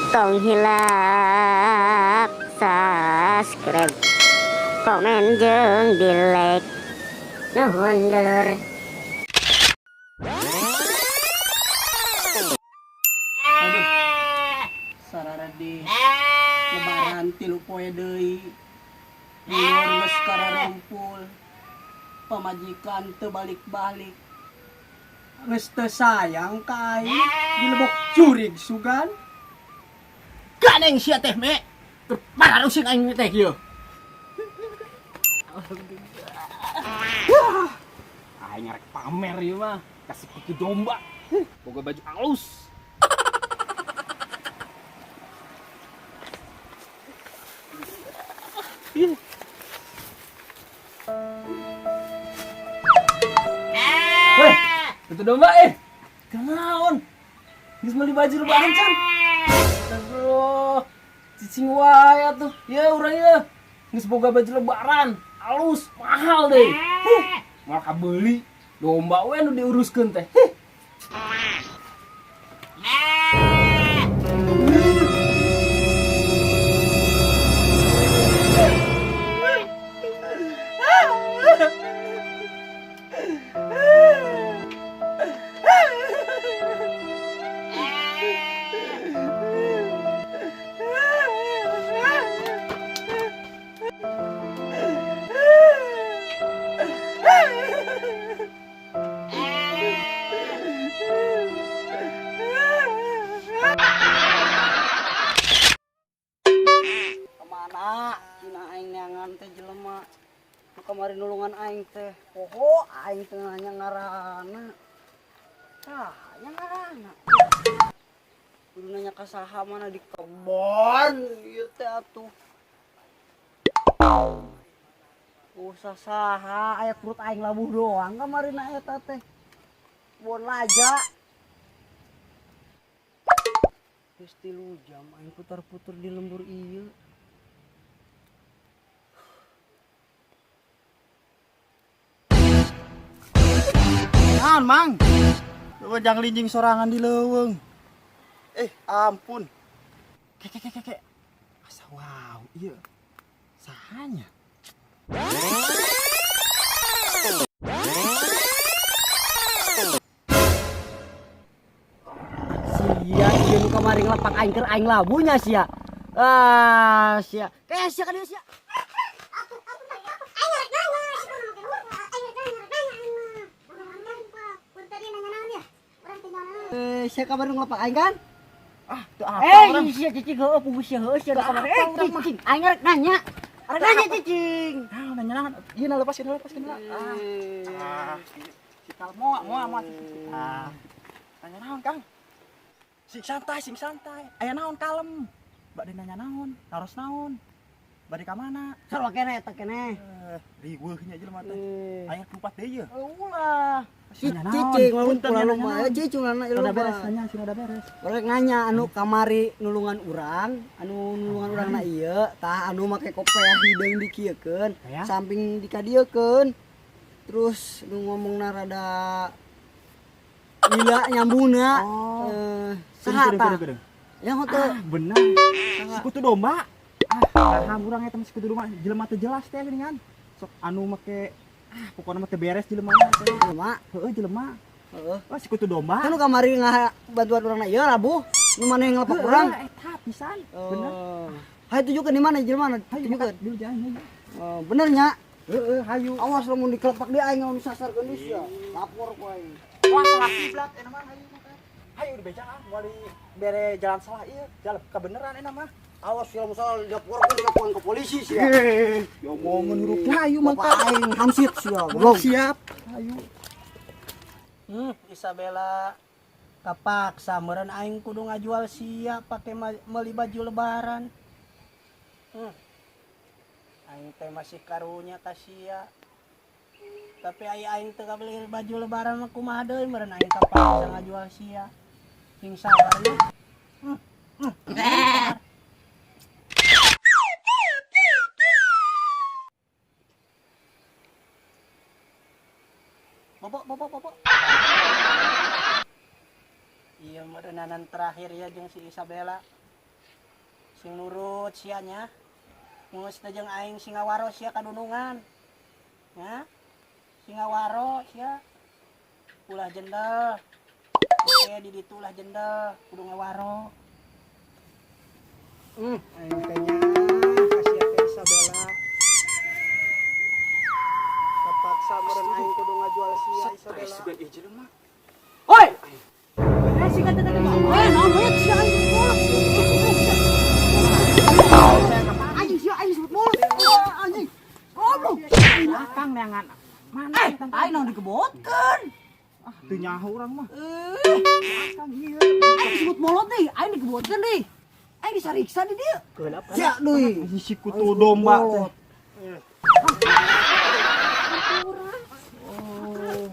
tong hilap subscribe komen jeung di like nuhun dulur. Aduh, sarara di lebaran tilu poe deui. Dulur geus kararumpul. Pamajikan teu balik-balik. Geus teu sayang ka aing, dilebok curig sugan. Ganeng sia teh me. Pararusing aing teh kieu. Aing arek pamer ieu mah, kasih kuku domba. Boga baju alus. Weh, itu domba kenaon? Geus meuli baju lebaran can. Astagfirullah. Cicing wae atuh. Ya urang ieu. Geus boga baju lebaran, alus, mahal deh. Moal kabeuli domba we nu diuruskeun teh. Kemana? Cina aing neangan teh jelema. Kamari nulungan aing teh. Poho aing teh nanya ngaranna. Nya ngaranna. Kudu nanya ka saha mana di kebon ieu teh atuh. Usah saha aya perut aing labuh doang kamarina eta teh. Bon laja. Geus 3 jam aing putar-putar di lembur ieu. Naon, Mang? Lu jangan linjing sorangan di leuweung. Ampun. Kek. Asa wow, ieu. Sahanya? Sia, ieu nu kamari ngelepak aing keur aing labunya sia. Sia. Kayak sia ka dieu sia. Sia kabar ngelepak aing kan? Teu apa urang. Sia cicing heueuh punggus sia heueuh sia da kamar. Cicing, aing rek nanya. Arek nanya cicing. Nanya naon? Ieu na lepas heula. Si kalmo moal. Nanya naon, Kang? Sing santai. Aya naon kalem? Bade nanya naon? Taros naon? Bade ka mana? Sarua kene eta kene. Riweuh nya jelema teh. Aya tempat deui. Ulah. Cicing mun pulang mah cicing anak ieu. Udah beres nanya, sudah beres. Barek nanya anu kamari nulungan urang na ieu tah anu make kopiah hideung dikiekeun, samping dikadiekeun. Terus nu ngomongna rada gila nyambungna. Saha tah? Ya hotel. Bener. Sekutu domba. Paham urang eta mah sekutu domba, jelema teu jelas teh geuningan. Sok anu make pokoknya mah teu beres jelema teh. Heueuh jelema. Wah sekutu domba. Kan kamari bantuan urangna ieu labuh. Nu maneh ngelepak urang. Eta pisan. Bener. Hayu tunjukkeun di mana jelema tunjukkeun. Di jalan. Bener nya. Heeh, hayu. Awas lamun dikelepak di aing anu sasarkeun di sia. Lapor ku aing. Wah salah kiblat eta mah hayu mah. Hayu di becaan moal di bere jalan salah ieu. Jalan kebeneran eta mah. Awas kalau misal dilaporkan ke polisi sih. Ya omongan huruf hayu mangka aing hamsit sia. Siap. Hayu. Isabella kapaksa meureun aing kudu ngajual sia pake meuli baju lebaran. Aing teh masih karunya ka sia. Tapi aing teu kabeli baju lebaran mah kumaha deui meureun aing kapaksa ngajual sia. Sing sabarnya. Bobo. Iya merenanan terakhir ya jeung si Isabella. sing nurut sianya ngus jeung aing singawaro sia kadunungan ya singawaro sia ulah jendel oke di ditu ulah jendel kudu ngawaro aing kayaknya kasih ke Isabella terpaksa meureun aing kudu ngajual sia Isabella Sugan ieu jelema. oi si kata tadi mah naon we sia aing anjing sia aing sebut mulut anjing goblok Kang neangan. Mana aing naon dikebotkeun teu nyaho urang mah. Kang ieu aing sebut mulut deui aing dikebotkeun deui aing disariksa di dieu sia deui Si kutu domba teh.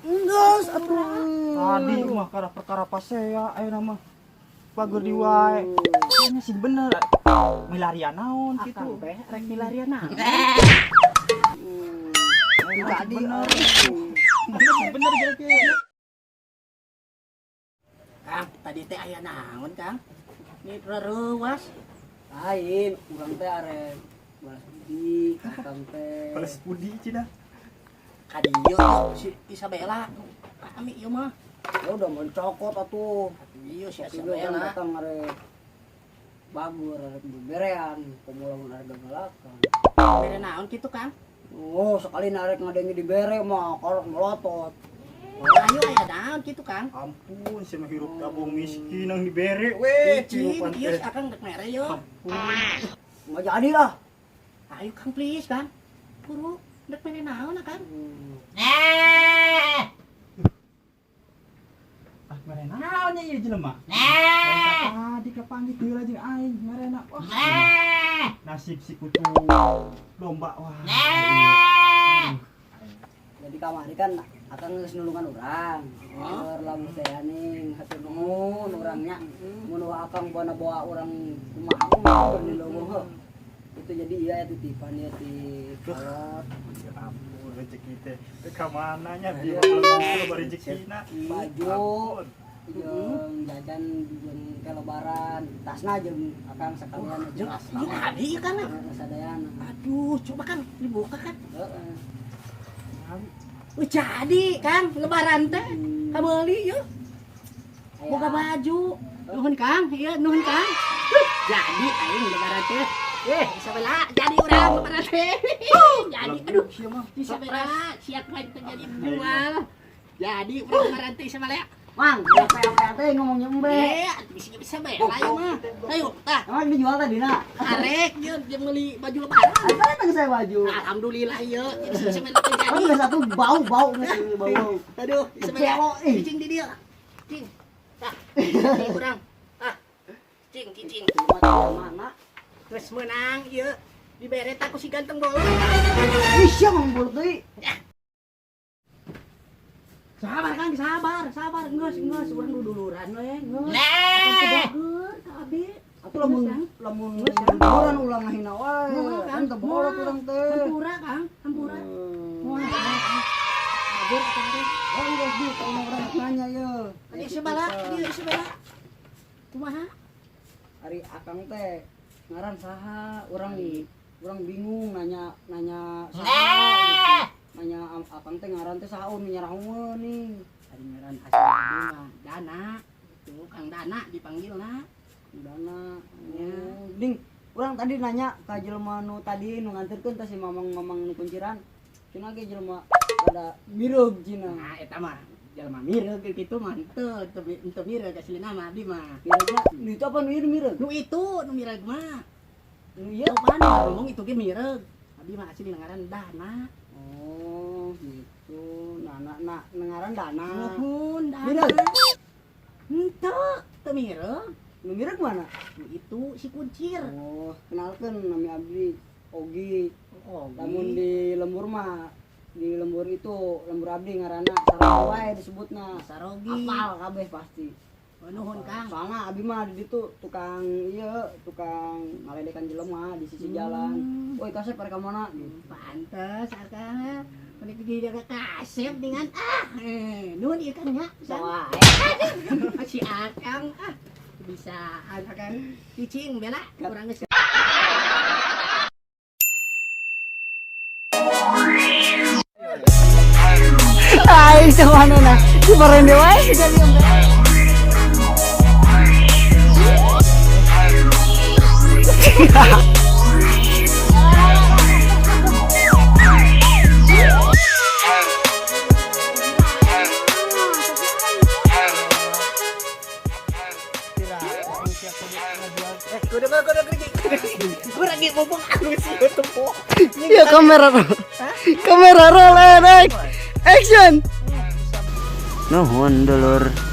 Enggeus atuh Tadi mah karena perkara pasea ayeuna mah. Pager di wae. Kayaknya sih bener. Milaria naon kitu. teh rek milarian naon Tadi bener. Bener kira-kira. Kang tadi teh aya naon Kang ini reuwas lain urang teh arek balas budi kakang teh Balas budi cina. kadieu si Isabella kami ieu mah ya udah mencokot atuh ieu si Isabella datang arek bagur arek beberean pemulamun arek gagalakan bere naon kitu Kang oh sekali narek ngadengi di bere mah kolok melotot ayo aya naon kitu Kang Ampun, si mah hirup gabung miskin yang dibere we. cing ieu akang dek mere yo Ampun. mau jadi lah ayo Kang please Kang buru dek mere naon Kang Ah, merena naonnya ieu jelema? Tadi kapanggih teu jeung aing merena. Wah. Nasib si kutu domba wah. jadi kamari kan akan geus nulungan urang lamun teh aning hatur nuhun urangnya mun akang bawa urang kumaha mah itu jadi iya titipan ya ti kolot Ya ampun rezeki teh. Ka mananya Iya. bieu rezekina. baju jeung jajan jeung ke lebaran tasna jeung akang sakalian jeung adi kan sadayana aduh coba Kang dibuka kan heeh jadi Kang lebaran teh kabeuli yeuh boga baju nuhun Kang ieu nuhun Kang jadi aing lebaran teh Isabella jadi urang lebaran teh jadi aduh Isabella siap lagi terjadi jual jadi urang lebaran teh Isabella Mang, apa teh ngomongnya embe. Bisa bela ya mah. Ayo, tah. Emang dijual tadi na? Arek, dia beli baju lebaran. Ada tang saya baju. Alhamdulillah ieu. Bisa bela terjadi. Oh, geus atuh bau bau. Aduh, bisa bela. Cing di dia. Cing. Tah. Cing urang. Tah. Cing. Mana? Terus menang ieu. Dibere tah ku si ganteng bolong. Ih, sia mang bolong deui. Sabar Kang, sabar. Geus, urang duluran we, geus. Geus, ka abi. Atuh lamun duluran ulang ngahina wae. Kan teu bolot urang teh. Hampura Kang, hampura. Moal. Hadir tadi. Oh, geus di kalau urang nanya ye. Tadi Isabella. Kumaha? Ari akang teh ngaran saha? Urang bingung nanya saha. Nanya akang teh ngaran teh saha menyerahun nih. Ari ngaran asli Dana. Itu Kang Dana dipanggilna. Dana. Ya. Ding, urang tadi nanya ka jelema nu tadi nu nganterkeun teh si mamang-mamang nu kunciran. Cenah ge jelema pada mireug cenah. Nah, eta mah jelema mireug kitu mah teu mireug aslina mah abdi mah. Mireugna nu itu apa nu ieu mireug? Nu itu nu mireug mah. Nu ieu apaan ngomong itu ge mireug. Abdi mah asli ngaran Dana. Oh, gitu. Nah, ngaran Dana. Nuhun, Dana. Henteu, teu mireug. Nu mireug mana? Nu itu si kuncir. Oh, kenalkeun nami abdi Ogi. Lamun di lembur mah di lembur itu lembur abdi ngaranna Sarogi wae disebutna. Sarogi. Apal kabeh pasti. Nuhun Kang. Soalna abdi mah di ditu tukang ngaledekan jelema di sisi jalan. Woi kasep ka mana? Pantes akang. Panik di dia kasep dengan nuhun ieu Kang nya. Si akang bisa akang cicing bela urang geus itu mana nah? Kemarin dewa sudah diam. Gue lagi ngomong aku sih tepuk. Ya kamera roll, action. Nuhun dulur.